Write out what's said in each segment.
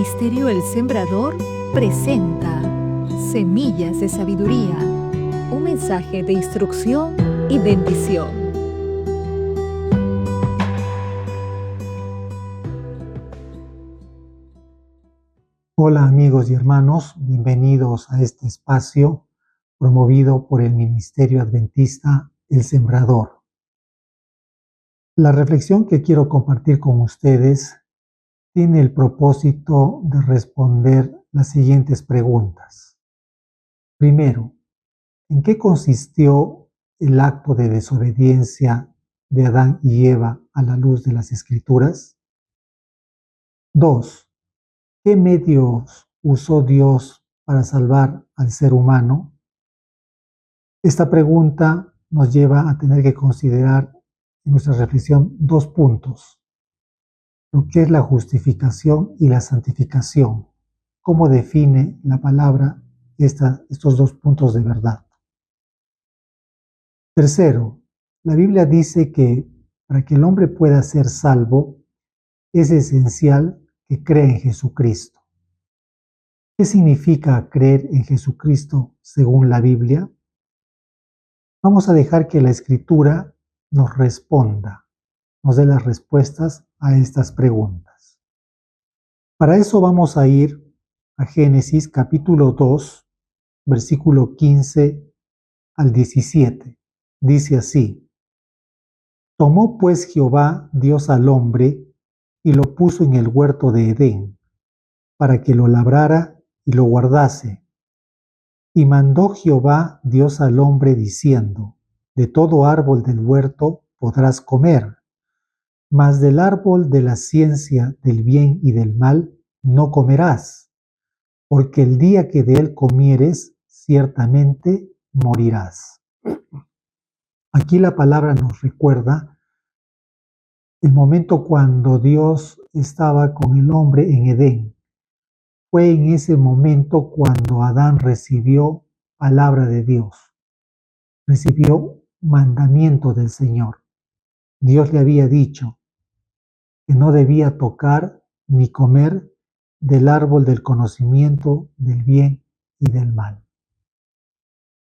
Ministerio El Sembrador presenta Semillas de Sabiduría, un mensaje de instrucción y bendición. Hola amigos y hermanos, bienvenidos a este espacio promovido por el Ministerio Adventista El Sembrador. La reflexión que quiero compartir con ustedes tiene el propósito de responder las siguientes preguntas. Primero, ¿en qué consistió el acto de desobediencia de Adán y Eva a la luz de las Escrituras? 2. ¿Qué medios usó Dios para salvar al ser humano? Esta pregunta nos lleva a tener que considerar en nuestra reflexión dos puntos: lo que es la justificación y la santificación. ¿Cómo define la palabra estos dos puntos de verdad? Tercero, la Biblia dice que para que el hombre pueda ser salvo es esencial que crea en Jesucristo. ¿Qué significa creer en Jesucristo según la Biblia? Vamos a dejar que la Escritura nos responda, nos dé las respuestas a estas preguntas. Para eso vamos a ir a Génesis capítulo 2, versículo 15 al 17. Dice así: Tomó pues Jehová Dios al hombre y lo puso en el huerto de Edén, para que lo labrara y lo guardase. Y mandó Jehová Dios al hombre diciendo: De todo árbol del huerto podrás comer, mas del árbol de la ciencia del bien y del mal no comerás, porque el día que de él comieres, ciertamente morirás. Aquí la palabra nos recuerda el momento cuando Dios estaba con el hombre en Edén. Fue en ese momento cuando Adán recibió palabra de Dios, recibió mandamiento del Señor. Dios le había dicho que no debía tocar ni comer del árbol del conocimiento del bien y del mal.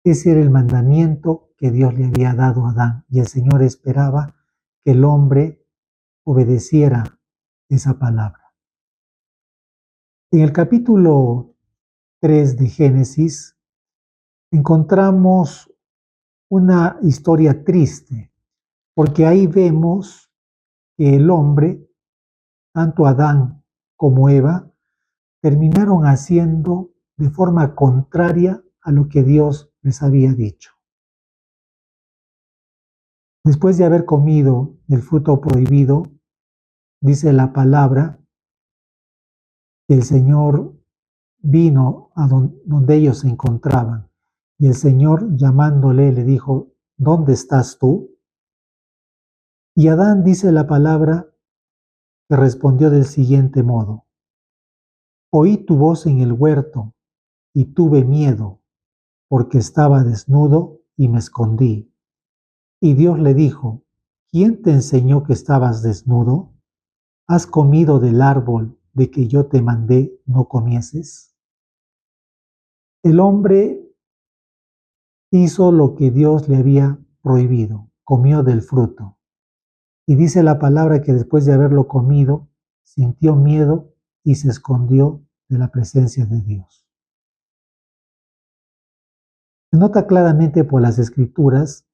Ese era el mandamiento que Dios le había dado a Adán, y el Señor esperaba que el hombre obedeciera esa palabra. En el capítulo 3 de Génesis encontramos una historia triste, porque ahí vemos que el hombre, tanto Adán como Eva, terminaron haciendo de forma contraria a lo que Dios les había dicho. Después de haber comido el fruto prohibido, dice la palabra que el Señor vino a donde ellos se encontraban, y el Señor, llamándole, le dijo: ¿Dónde estás tú? Y Adán, dice la palabra, que respondió del siguiente modo: Oí tu voz en el huerto y tuve miedo, porque estaba desnudo y me escondí. Y Dios le dijo: ¿Quién te enseñó que estabas desnudo? ¿Has comido del árbol de que yo te mandé no comieses? El hombre hizo lo que Dios le había prohibido, comió del fruto. Y dice la palabra que después de haberlo comido, sintió miedo y se escondió de la presencia de Dios. Se nota claramente por las Escrituras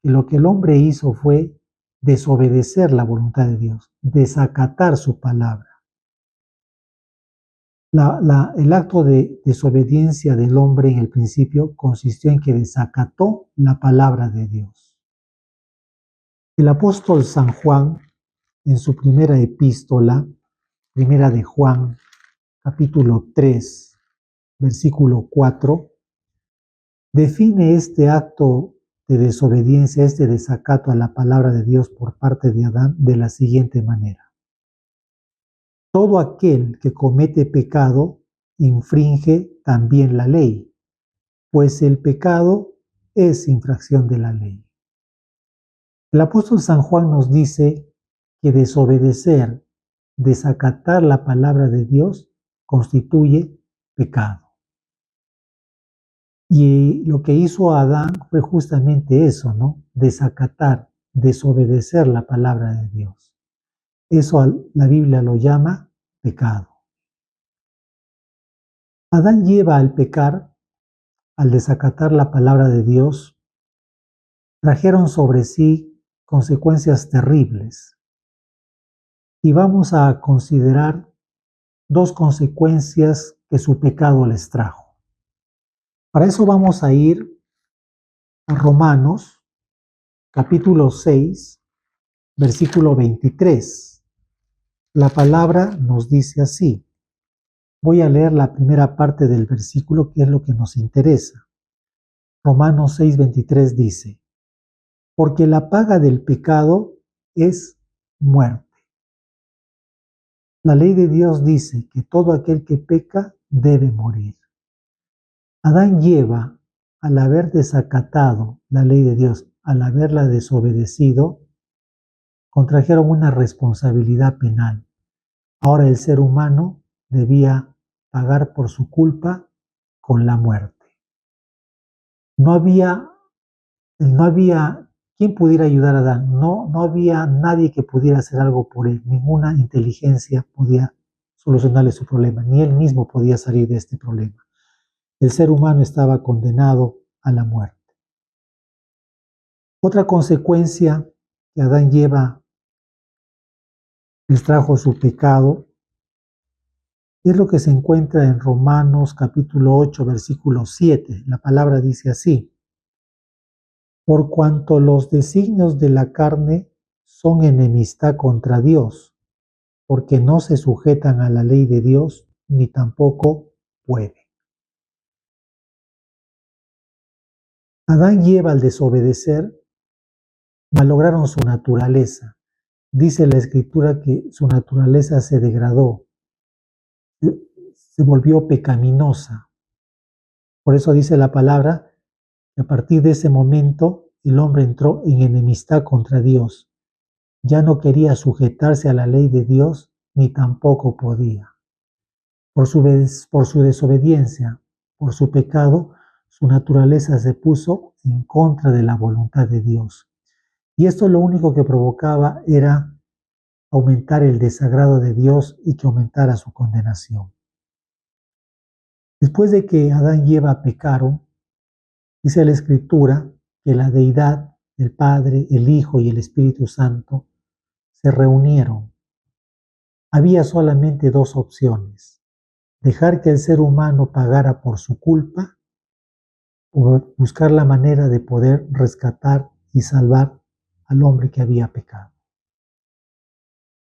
que lo que el hombre hizo fue desobedecer la voluntad de Dios, desacatar su palabra. El acto de desobediencia del hombre en el principio consistió en que desacató la palabra de Dios. El apóstol San Juan, en su primera epístola, primera de Juan, capítulo 3, versículo 4, define este acto de desobediencia, este desacato a la palabra de Dios por parte de Adán de la siguiente manera: todo aquel que comete pecado infringe también la ley, pues el pecado es infracción de la ley. El apóstol San Juan nos dice que desobedecer, desacatar la palabra de Dios, constituye pecado. Y lo que hizo Adán fue justamente eso, ¿no? Desacatar, desobedecer la palabra de Dios. Eso la Biblia lo llama pecado. Adán lleva al pecar, al desacatar la palabra de Dios, trajeron sobre sí consecuencias terribles. Y vamos a considerar dos consecuencias que su pecado les trajo. Para eso vamos a ir a Romanos, capítulo 6, versículo 23. La palabra nos dice así. Voy a leer la primera parte del versículo, que es lo que nos interesa. Romanos 6, 23 dice: porque la paga del pecado es muerte. La ley de Dios dice que todo aquel que peca debe morir. Adán y Eva, al haber desacatado la ley de Dios, al haberla desobedecido, contrajeron una responsabilidad penal. Ahora el ser humano debía pagar por su culpa con la muerte. No había quien pudiera ayudar a Adán. No había nadie que pudiera hacer algo por él. Ninguna inteligencia podía solucionarle su problema. Ni él mismo podía salir de este problema. El ser humano estaba condenado a la muerte. Otra consecuencia que Adán y Eva les trajo su pecado es lo que se encuentra en Romanos capítulo 8, versículo 7. La palabra dice así: por cuanto los designios de la carne son enemistad contra Dios, porque no se sujetan a la ley de Dios, ni tampoco pueden. Adán y Eva, al desobedecer, malograron su naturaleza. Dice la Escritura que su naturaleza se degradó, se volvió pecaminosa. Por eso dice la palabra que a partir de ese momento el hombre entró en enemistad contra Dios. Ya no quería sujetarse a la ley de Dios, ni tampoco podía. Por su desobediencia, por su pecado, su naturaleza se puso en contra de la voluntad de Dios. Y esto lo único que provocaba era aumentar el desagrado de Dios y que aumentara su condenación. Después de que Adán y Eva pecaron, dice la Escritura que la deidad, el Padre, el Hijo y el Espíritu Santo se reunieron. Había solamente dos opciones: dejar que el ser humano pagara por su culpa o buscar la manera de poder rescatar y salvar al hombre que había pecado.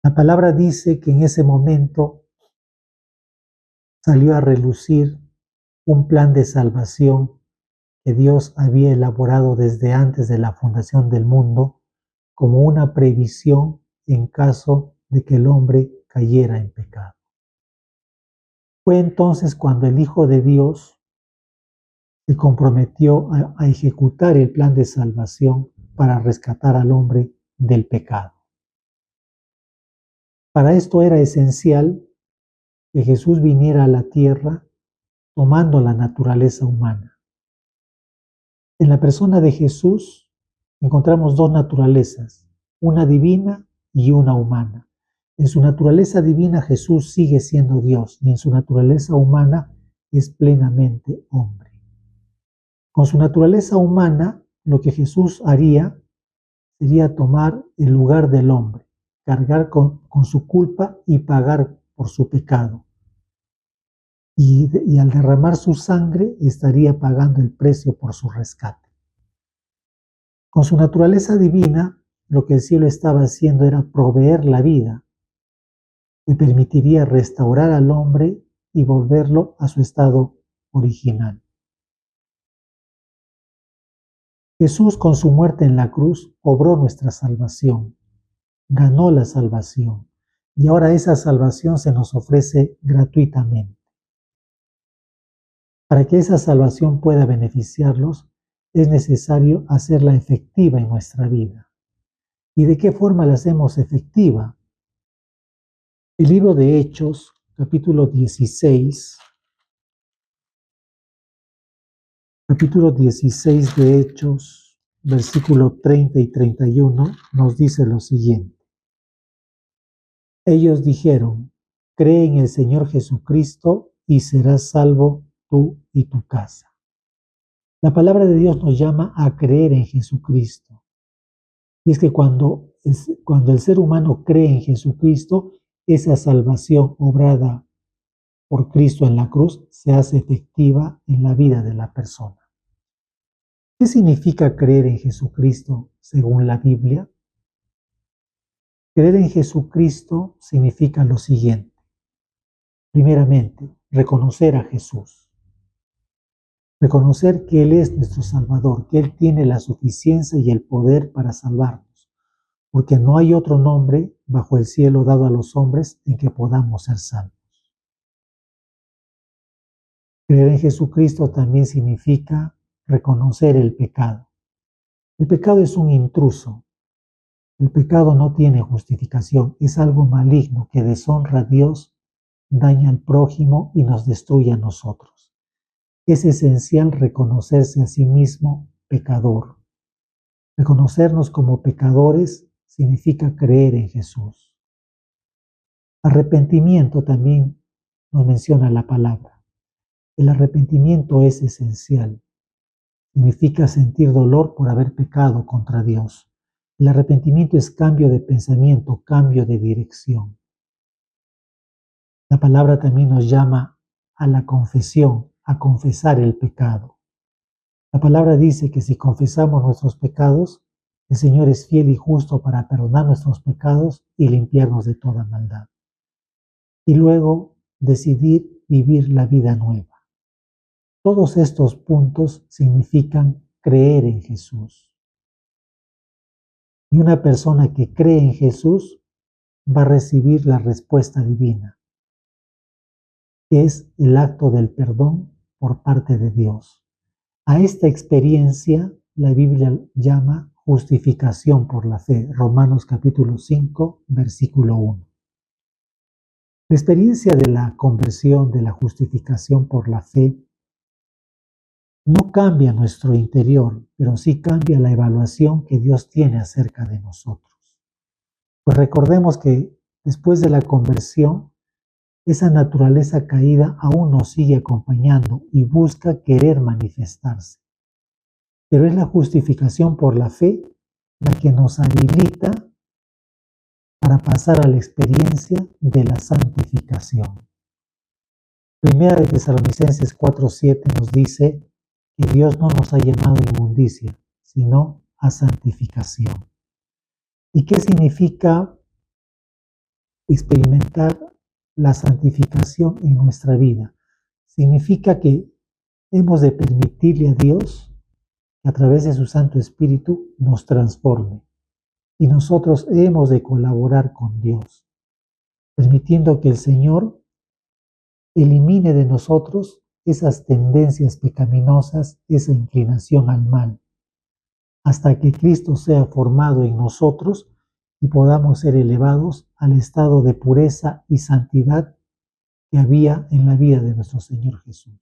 La palabra dice que en ese momento salió a relucir un plan de salvación que Dios había elaborado desde antes de la fundación del mundo como una previsión en caso de que el hombre cayera en pecado. Fue entonces cuando el Hijo de Dios se comprometió a ejecutar el plan de salvación para rescatar al hombre del pecado. Para esto era esencial que Jesús viniera a la tierra tomando la naturaleza humana. En la persona de Jesús encontramos dos naturalezas, una divina y una humana. En su naturaleza divina Jesús sigue siendo Dios y en su naturaleza humana es plenamente hombre. Con su naturaleza humana, lo que Jesús haría sería tomar el lugar del hombre, cargar con su culpa y pagar por su pecado. Y al derramar su sangre estaría pagando el precio por su rescate. Con su naturaleza divina, lo que el cielo estaba haciendo era proveer la vida que permitiría restaurar al hombre y volverlo a su estado original. Jesús, con su muerte en la cruz, obró nuestra salvación, ganó la salvación, y ahora esa salvación se nos ofrece gratuitamente. Para que esa salvación pueda beneficiarlos, es necesario hacerla efectiva en nuestra vida. ¿Y de qué forma la hacemos efectiva? El libro de Hechos, capítulo 16, de Hechos, versículo 30 y 31, nos dice lo siguiente. Ellos dijeron, cree en el Señor Jesucristo y serás salvo tú y tu casa. La palabra de Dios nos llama a creer en Jesucristo. Y es que cuando el ser humano cree en Jesucristo, esa salvación obrada por Cristo en la cruz se hace efectiva en la vida de la persona. ¿Qué significa creer en Jesucristo según la Biblia? Creer en Jesucristo significa lo siguiente. Primeramente, reconocer a Jesús. Reconocer que Él es nuestro Salvador, que Él tiene la suficiencia y el poder para salvarnos, porque no hay otro nombre bajo el cielo dado a los hombres en que podamos ser salvos. Creer en Jesucristo también significa reconocer el pecado. El pecado es un intruso. El pecado no tiene justificación, es algo maligno que deshonra a Dios, daña al prójimo y nos destruye a nosotros. Es esencial reconocerse a sí mismo pecador. Reconocernos como pecadores significa creer en Jesús. Arrepentimiento también nos menciona la palabra. El arrepentimiento es esencial. Significa sentir dolor por haber pecado contra Dios. El arrepentimiento es cambio de pensamiento, cambio de dirección. La palabra también nos llama a la confesión, a confesar el pecado. La palabra dice que si confesamos nuestros pecados, el Señor es fiel y justo para perdonar nuestros pecados y limpiarnos de toda maldad. Y luego decidir vivir la vida nueva. Todos estos puntos significan creer en Jesús. Y una persona que cree en Jesús va a recibir la respuesta divina, que es el acto del perdón por parte de Dios. A esta experiencia la Biblia llama justificación por la fe, Romanos capítulo 5, versículo 1. La experiencia de la conversión, de la justificación por la fe, no cambia nuestro interior, pero sí cambia la evaluación que Dios tiene acerca de nosotros. Pues recordemos que después de la conversión, esa naturaleza caída aún nos sigue acompañando y busca querer manifestarse. Pero es la justificación por la fe la que nos habilita para pasar a la experiencia de la santificación. Primera de Tesalonicenses 4:7 nos dice que Dios no nos ha llamado a inmundicia, sino a santificación. ¿Y qué significa experimentar la santificación en nuestra vida? Significa que hemos de permitirle a Dios que a través de su Santo Espíritu nos transforme. Y nosotros hemos de colaborar con Dios, permitiendo que el Señor elimine de nosotros esas tendencias pecaminosas, esa inclinación al mal, hasta que Cristo sea formado en nosotros y podamos ser elevados al estado de pureza y santidad que había en la vida de nuestro Señor Jesús.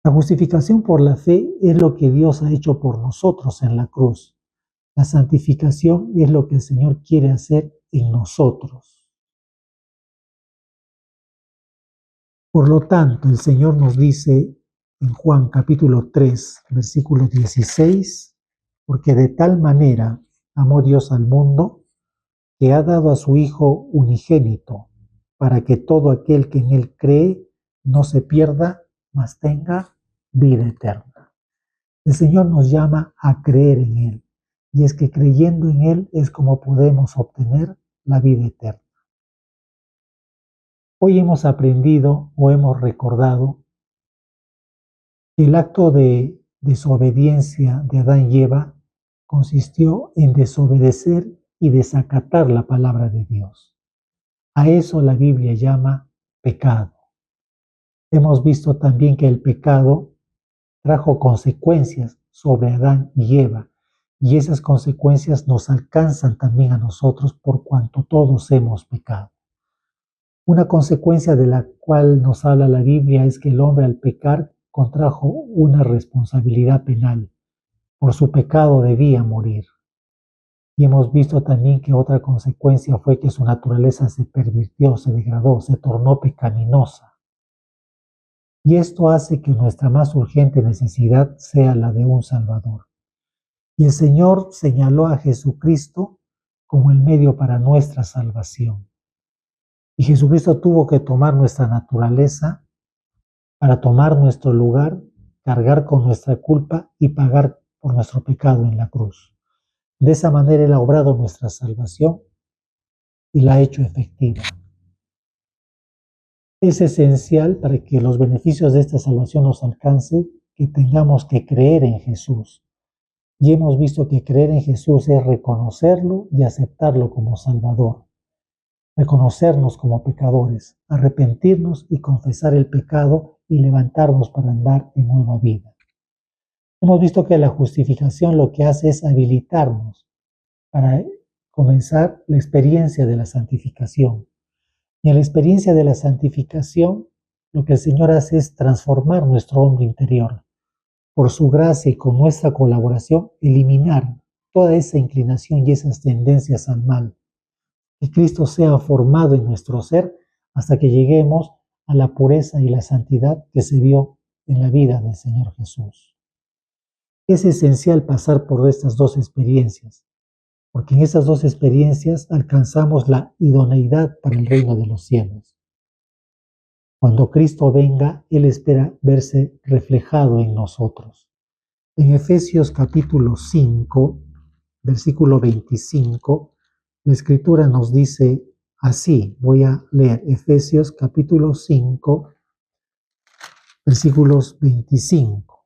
La justificación por la fe es lo que Dios ha hecho por nosotros en la cruz. La santificación es lo que el Señor quiere hacer en nosotros. Por lo tanto, el Señor nos dice en Juan capítulo 3, versículo 16, porque de tal manera amó Dios al mundo, que ha dado a su Hijo unigénito, para que todo aquel que en Él cree no se pierda, mas tenga vida eterna. El Señor nos llama a creer en Él, y es que creyendo en Él es como podemos obtener la vida eterna. Hoy hemos aprendido o hemos recordado que el acto de desobediencia de Adán y Eva consistió en desobedecer y desacatar la palabra de Dios. A eso la Biblia llama pecado. Hemos visto también que el pecado trajo consecuencias sobre Adán y Eva, y esas consecuencias nos alcanzan también a nosotros por cuanto todos hemos pecado. Una consecuencia de la cual nos habla la Biblia es que el hombre al pecar contrajo una responsabilidad penal. Por su pecado debía morir. Y hemos visto también que otra consecuencia fue que su naturaleza se pervirtió, se degradó, se tornó pecaminosa. Y esto hace que nuestra más urgente necesidad sea la de un Salvador. Y el Señor señaló a Jesucristo como el medio para nuestra salvación. Y Jesucristo tuvo que tomar nuestra naturaleza para tomar nuestro lugar, cargar con nuestra culpa y pagar por nuestro pecado en la cruz. De esa manera Él ha obrado nuestra salvación y la ha hecho efectiva. Es esencial para que los beneficios de esta salvación nos alcancen que tengamos que creer en Jesús. Y hemos visto que creer en Jesús es reconocerlo y aceptarlo como Salvador. Reconocernos como pecadores, arrepentirnos y confesar el pecado y levantarnos para andar en nueva vida. Hemos visto que la justificación lo que hace es habilitarnos para comenzar la experiencia de la santificación. Y en la experiencia de la santificación, lo que el Señor hace es transformar nuestro hombre interior. Por su gracia y con nuestra colaboración, eliminar toda esa inclinación y esas tendencias al mal. Que Cristo sea formado en nuestro ser hasta que lleguemos a la pureza y la santidad que se vio en la vida del Señor Jesús. Es esencial pasar por estas dos experiencias, porque en esas dos experiencias alcanzamos la idoneidad para el reino de los cielos. Cuando Cristo venga, Él espera verse reflejado en nosotros. En Efesios capítulo 5, versículo 25, la Escritura nos dice así, voy a leer Efesios capítulo 5, versículos 25.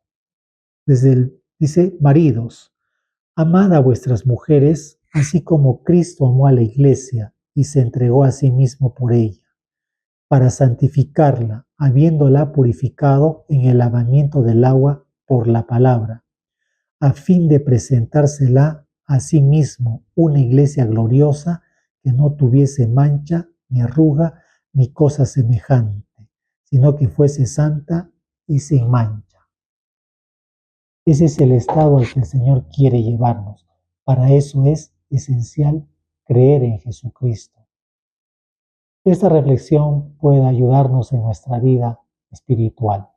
Dice, maridos, amad a vuestras mujeres, así como Cristo amó a la iglesia y se entregó a sí mismo por ella, para santificarla, habiéndola purificado en el lavamiento del agua por la palabra, a fin de presentársela a sí mismo una iglesia gloriosa que no tuviese mancha, ni arruga, ni cosa semejante, sino que fuese santa y sin mancha. Ese es el estado al que el Señor quiere llevarnos. Para eso es esencial creer en Jesucristo. Esta reflexión puede ayudarnos en nuestra vida espiritual.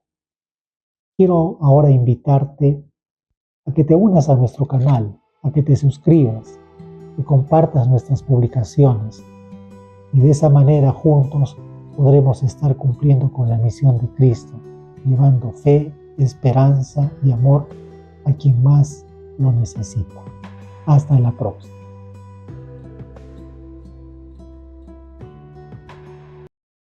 Quiero ahora invitarte a que te unas a nuestro canal, a que te suscribas, que compartas nuestras publicaciones y de esa manera juntos podremos estar cumpliendo con la misión de Cristo, llevando fe, esperanza y amor a quien más lo necesita. Hasta la próxima.